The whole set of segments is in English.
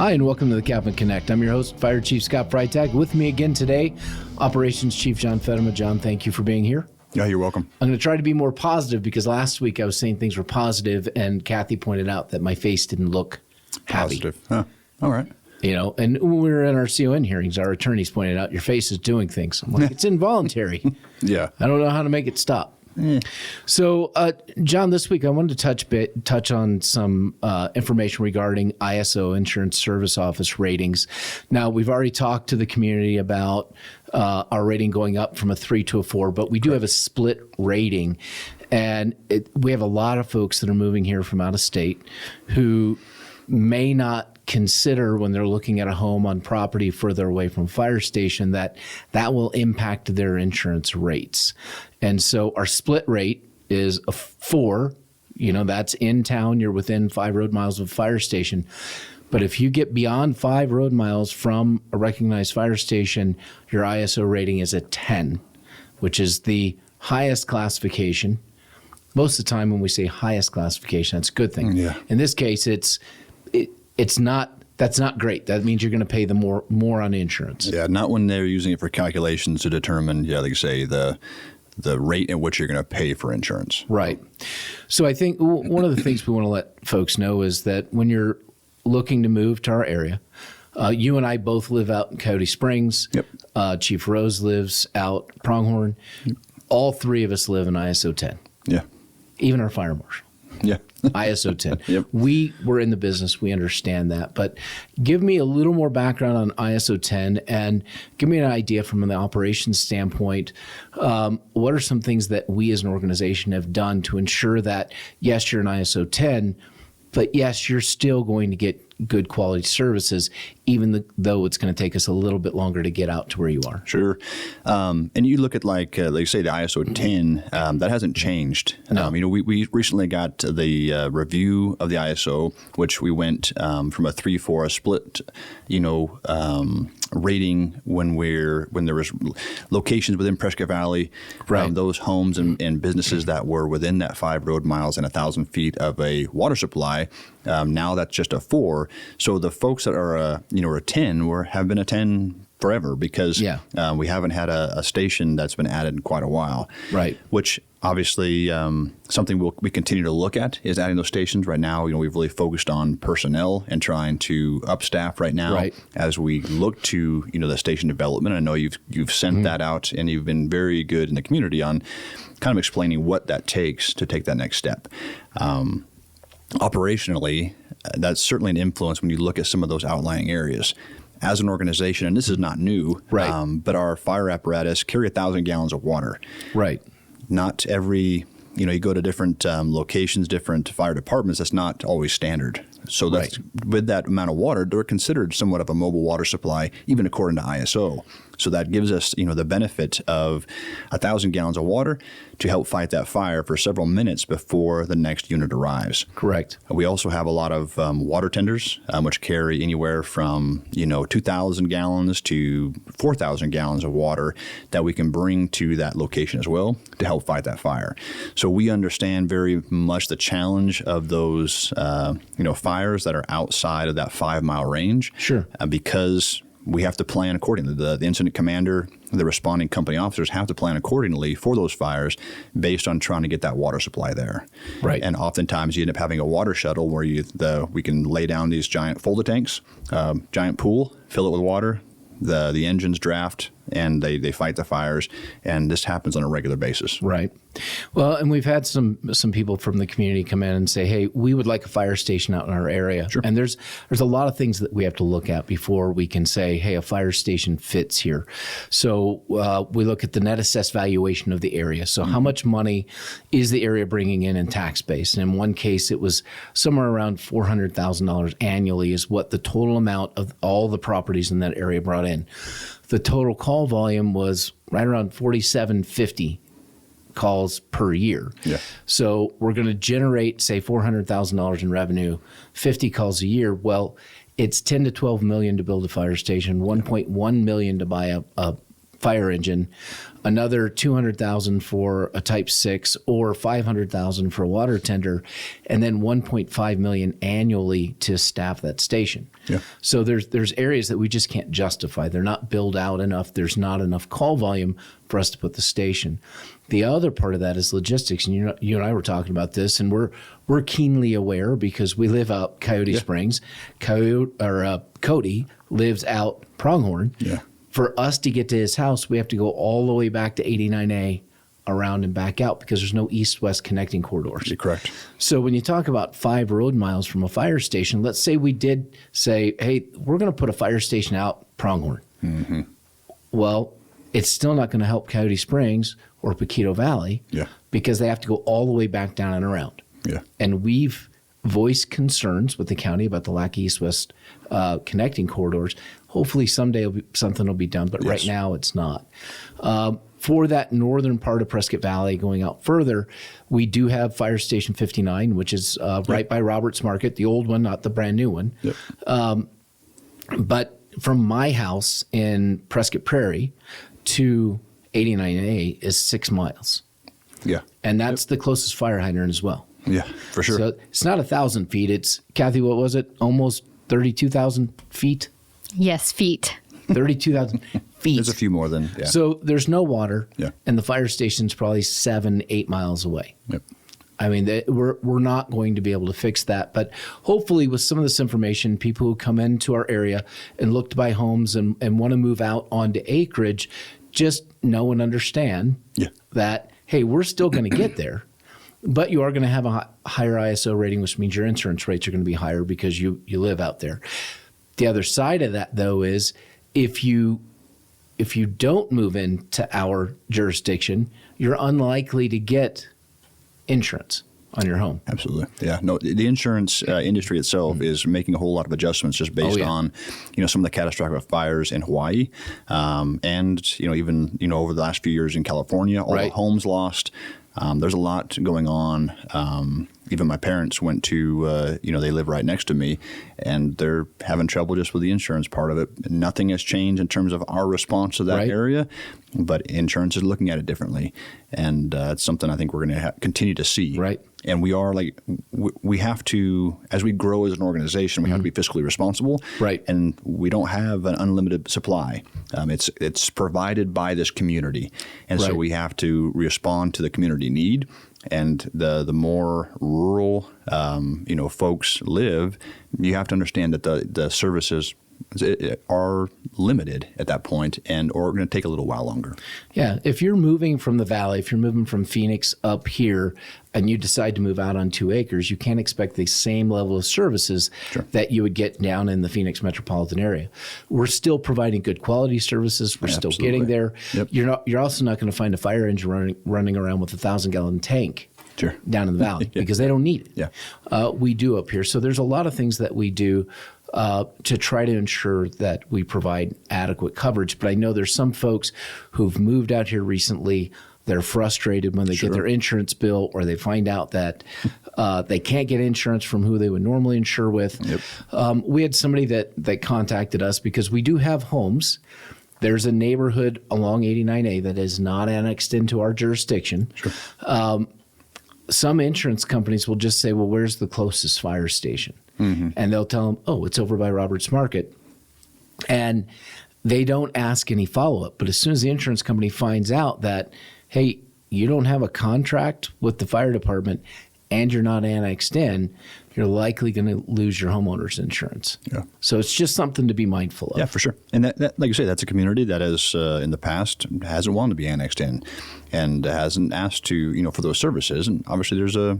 Hi, and welcome to the CAFMA Connect. I'm your host, Fire Chief Scott Freitag. With me again today, Operations Chief John Fedema. John, thank you for being here. Yeah, you're welcome. I'm going to try to be more positive because last week I was saying things were positive, and Kathy pointed out that my face didn't look happy. Positive. Huh. All right. You know, and when we were in our CON hearings, our attorneys pointed out your face is doing things. I'm like, it's involuntary. Yeah. I don't know how to make it stop. So, John, this week I wanted to touch on some information regarding ISO Insurance Service Office ratings. Now, we've already talked to the community about our rating going up from a 3 to a 4, but we do have a split rating. And we have a lot of folks that are moving here from out of state who may not consider when they're looking at a home on property further away from a fire station that will impact their insurance rates. And so our split rate is a 4. You know, that's in town. You're within 5 road miles of a fire station. But if you get beyond 5 road miles from a recognized fire station, your ISO rating is a 10, which is the highest classification. Most of the time when we say highest classification, that's a good thing. Yeah. In this case, it's not. That's not great. That means you're going to pay the more on insurance. Yeah, not when they're using it for calculations to determine, like you say, the rate at which you're going to pay for insurance. Right. So I think one of the things we want to let folks know is that when you're looking to move to our area, you and I both live out in Coyote Springs. Yep. Chief Rose lives out Pronghorn. Yep. All 3 of us live in ISO 10. Yeah. Even our fire marshal. Yeah. ISO 10. Yep. We were in the business. We understand that. But give me a little more background on ISO 10 and give me an idea from the operations standpoint. What are some things that we as an organization have done to ensure that, yes, you're an ISO 10, but yes, you're still going to get good quality services, even though it's going to take us a little bit longer to get out to where you are. Sure. And you look at like you say, the ISO 10, that hasn't changed. No. We recently got the review of the ISO, which we went from a 3-4, a split, rating when there was locations within Prescott Valley, right. Those homes and businesses that were within that 5 road miles and 1,000 feet of a water supply. Now that's just a 4. So the folks that are a 10 have been a 10 forever because we haven't had a station that's been added in quite a while. Right. Which obviously something we continue to look at is adding those stations. Right now, we've really focused on personnel and trying to upstaff right now as we look to the station development. I know you've sent that out and you've been very good in the community on kind of explaining what that takes to take that next step. Operationally, that's certainly an influence when you look at some of those outlying areas. As an organization, and this is not new, but our fire apparatus carry 1,000 gallons of water. Right. Not every, you go to different locations, different fire departments, that's not always standard. So that's with that amount of water, they're considered somewhat of a mobile water supply, even according to ISO. So that gives us, the benefit of 1,000 gallons of water to help fight that fire for several minutes before the next unit arrives. Correct. We also have a lot of water tenders, which carry anywhere from 2,000 gallons to 4,000 gallons of water that we can bring to that location as well to help fight that fire. So we understand very much the challenge of those fires that are outside of that 5-mile range. Sure. Because we have to plan accordingly. The incident commander, the responding company officers have to plan accordingly for those fires based on trying to get that water supply there. Right. And oftentimes you end up having a water shuttle where we can lay down these giant Folda tanks, giant pool, fill it with water, the engines draft, and they fight the fires. And this happens on a regular basis. Right. Well, and we've had some people from the community come in and say, hey, we would like a fire station out in our area. Sure. And there's a lot of things that we have to look at before we can say, hey, a fire station fits here. So we look at the net assessed valuation of the area. So how much money is the area bringing in tax base? And in one case, it was somewhere around $400,000 annually is what the total amount of all the properties in that area brought in. The total call volume was right around 4,750 calls per year. Yeah. So we're going to generate, say, $400,000 in revenue, 50 calls a year. Well, it's $10 to $12 million to build a fire station, $1.1 million to buy a fire engine, another $200,000 for a Type 6, or $500,000 for a water tender, and then $1.5 million annually to staff that station. Yeah. So there's areas that we just can't justify. They're not built out enough. There's not enough call volume for us to put the station. The other part of that is logistics, and you and I were talking about this, and we're keenly aware because we live out Coyote Springs. Cody lives out Pronghorn. Yeah. For us to get to his house, we have to go all the way back to 89A, around and back out, because there's no east-west connecting corridors. You're correct. So when you talk about 5 road miles from a fire station, let's say we did say, hey, we're going to put a fire station out Pronghorn. Mm-hmm. Well, it's still not going to help Coyote Springs or Paquito Valley, because they have to go all the way back down and around. Yeah. And we've voiced concerns with the county about the lack of east-west connecting corridors. Hopefully someday something will be done, but right now it's not. For that northern part of Prescott Valley going out further, we do have Fire Station 59, which is right by Roberts Market, the old one, not the brand new one. Yep. But from my house in Prescott Prairie to 89A is 6 miles. Yeah. And that's the closest fire hydrant as well. Yeah, for sure. So it's not 1,000 feet. It's, Kathy, what was it? Almost 32,000 feet? Yes, feet. 32,000 feet. There's a few more than, So there's no water, Yeah. and the fire station's probably 7-8 miles away. Yep. I mean, we're not going to be able to fix that. But hopefully with some of this information, people who come into our area and look to buy homes and want to move out onto acreage just know and understand that, hey, we're still going to get there. But you are going to have a higher ISO rating, which means your insurance rates are going to be higher because you live out there. The other side of that, though, is if you don't move into our jurisdiction, you're unlikely to get insurance on your home. Absolutely. Yeah. No, the insurance industry itself is making a whole lot of adjustments just based on, some of the catastrophic fires in Hawaii, and even over the last few years in California, all the homes lost. There's a lot going on. Even my parents went to, they live right next to me, and they're having trouble just with the insurance part of it. Nothing has changed in terms of our response to that area, but insurance is looking at it differently. And it's something I think we're going to continue to see. Right. And we are we have to, as we grow as an organization, we have to be fiscally responsible. Right. And we don't have an unlimited supply. It's provided by this community. And so we have to respond to the community need. And the more rural, folks live, you have to understand that the services are limited at that point, or going to take a little while longer. Yeah. If you're moving from the valley, if you're moving from Phoenix up here and you decide to move out on 2 acres, you can't expect the same level of services that you would get down in the Phoenix metropolitan area. We're still providing good quality services. We're still getting there. Yep. You're also not going to find a fire engine running around with a 1,000-gallon tank down in the valley because they don't need it. Yeah. We do up here. So there's a lot of things that we do to try to ensure that we provide adequate coverage. But I know there's some folks who've moved out here recently. They're frustrated when they get their insurance bill, or they find out that they can't get insurance from who they would normally insure with. Yep. We had somebody that contacted us because we do have homes. There's a neighborhood along 89A that is not annexed into our jurisdiction. Some insurance companies will just say, well, where's the closest fire station? Mm-hmm. And they'll tell them, oh, it's over by Roberts Market. And they don't ask any follow-up. But as soon as the insurance company finds out that, hey, you don't have a contract with the fire department and you're not annexed in, you're likely going to lose your homeowner's insurance. Yeah. So it's just something to be mindful of. Yeah, for sure. And that like you say, that's a community that has in the past hasn't wanted to be annexed in, and hasn't asked to for those services. And obviously there's a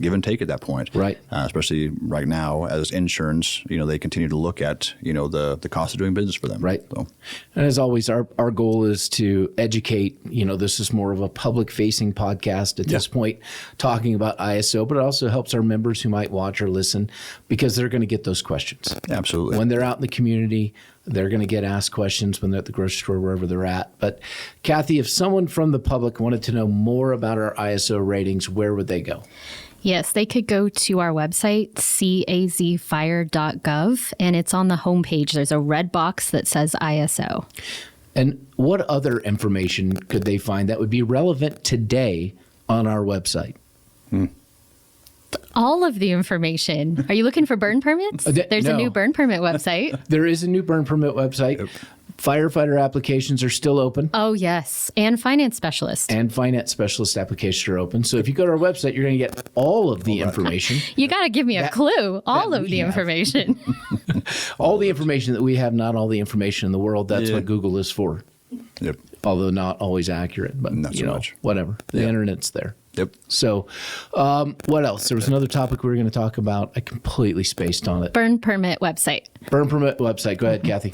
give and take at that point. Right. Especially right now as insurance, they continue to look at the cost of doing business for them. Right. So. And as always, our goal is to educate. This is more of a public facing podcast at this point, talking about ISO, but it also helps our members who might watch or listen, because they're going to get those questions. Absolutely. When they're out in the community, they're going to get asked questions when they're at the grocery store, wherever they're at. But Kathy, if someone from the public wanted to know more about our ISO ratings, where would they go? Yes, they could go to our website, cazfire.gov, and it's on the homepage. There's a red box that says ISO. And what other information could they find that would be relevant today on our website? All of the information. Are you looking for burn permits? There's a no. new burn permit website. There is a new burn permit website. Yep. Firefighter applications are still open. Oh, yes. And finance specialist. And finance specialist applications are open. So if you go to our website, you're going to get all of the information. You got to give me a clue. All of we the have. information. All the information that we have, not all the information in the world. That's Yeah. what Google is for. Yep. Although not always accurate, but Not so much. whatever. The Yeah. internet's there. Yep. So what else? There was another topic we were going to talk about. I completely spaced on it. Burn permit website. Burn permit website. Go ahead, Kathy.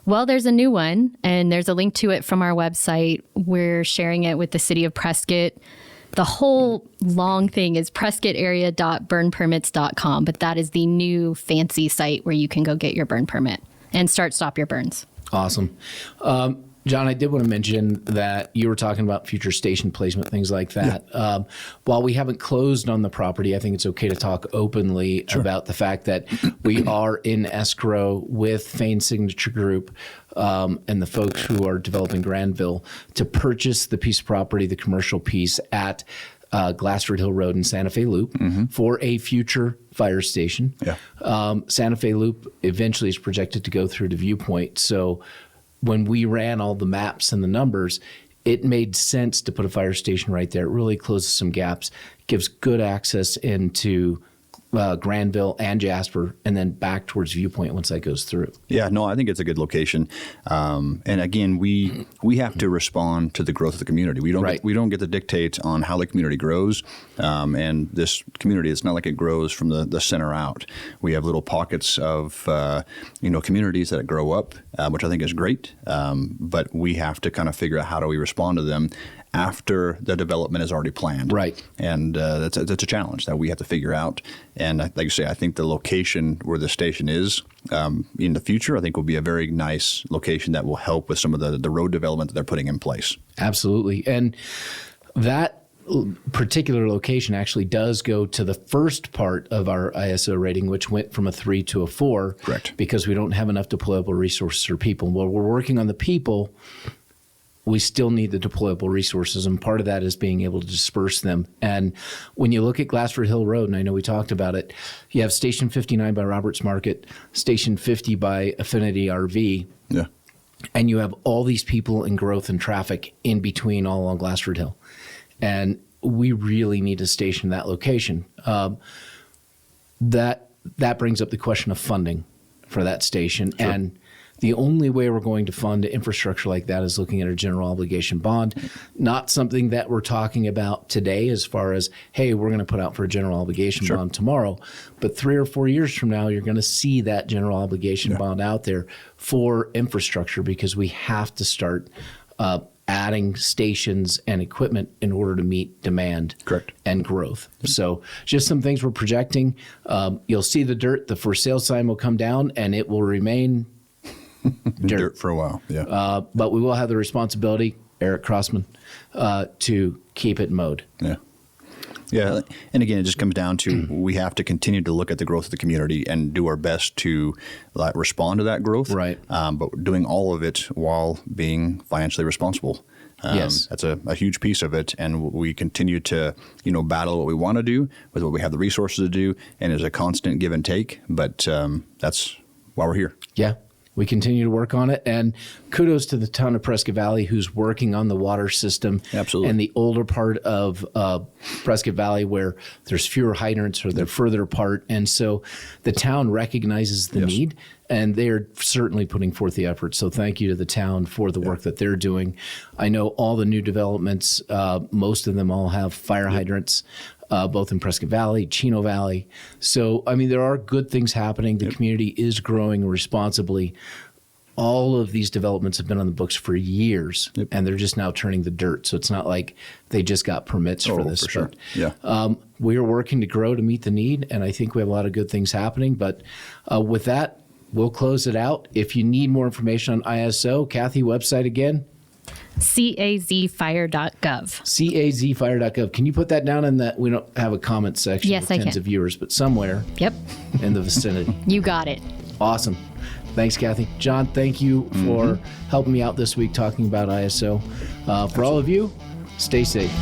Well, there's a new one, and there's a link to it from our website. We're sharing it with the city of Prescott. The whole long thing is prescottarea.burnpermits.com, but that is the new fancy site where you can go get your burn permit and stop your burns. Awesome. John, I did want to mention that you were talking about future station placement, things like that. Yeah. While we haven't closed on the property, I think it's okay to talk openly about the fact that we are in escrow with Fain Signature Group and the folks who are developing Granville to purchase the piece of property, the commercial piece at Glassford Hill Road and Santa Fe Loop for a future fire station. Yeah. Santa Fe Loop eventually is projected to go through to Viewpoint. So when we ran all the maps and the numbers, it made sense to put a fire station right there. It really closes some gaps, gives good access into Granville and Jasper, and then back towards Viewpoint once that goes through. Yeah, no, I think it's a good location. And again, we have to respond to the growth of the community. We don't get to dictate on how the community grows. And this community, it's not like it grows from the center out. We have little pockets of communities that grow up, which I think is great. But we have to kind of figure out how do we respond to them after the development is already planned. Right. And that's a challenge that we have to figure out. And like you say, I think the location where the station is in the future, I think will be a very nice location that will help with some of the road development that they're putting in place. Absolutely. And that particular location actually does go to the first part of our ISO rating, which went from a 3 to a 4. Correct. Because we don't have enough deployable resources for people. While we're working on the people, we still need the deployable resources, and part of that is being able to disperse them. And when you look at Glassford Hill Road, and I know we talked about it, you have Station 59 by Roberts Market, Station 50 by Affinity RV, and you have all these people and growth and traffic in between all along Glassford Hill. And we really need to station that location. That brings up the question of funding for that station. Sure. And the only way we're going to fund infrastructure like that is looking at a general obligation bond, not something that we're talking about today as far as, hey, we're going to put out for a general obligation bond tomorrow. But 3 or 4 years from now, you're going to see that general obligation bond out there for infrastructure because we have to start adding stations and equipment in order to meet demand and growth. So just some things we're projecting. You'll see the dirt, the for sale sign will come down, and it will remain dirt for a while, but we will have the responsibility, Eric Crossman, to keep it mowed. Yeah, and again, it just comes down to we have to continue to look at the growth of the community and do our best to respond to that growth. Right. But doing all of it while being financially responsible. Yes, that's a huge piece of it, and we continue to battle what we want to do with what we have the resources to do, and there's a constant give and take. But that's why we're here. Yeah. We continue to work on it, and kudos to the town of Prescott Valley who's working on the water system. Absolutely. And the older part of Prescott Valley where there's fewer hydrants or they're further apart. And so the town recognizes the need, and they're certainly putting forth the effort. So thank you to the town for the work that they're doing. I know all the new developments, most of them all have fire hydrants. Both in Prescott Valley, Chino Valley. So, I mean, there are good things happening. The community is growing responsibly. All of these developments have been on the books for years, and they're just now turning the dirt. So it's not like they just got permits for this. For sure. We are working to grow to meet the need, and I think we have a lot of good things happening. But with that, we'll close it out. If you need more information on ISO, Kathy, website again? CAZfire.gov. CAZfire.gov. Can you put that down in that? We don't have a comment section with tens of viewers, but somewhere in the vicinity. You got it. Awesome. Thanks, Kathy. John, thank you for helping me out this week talking about ISO. For all of you, stay safe.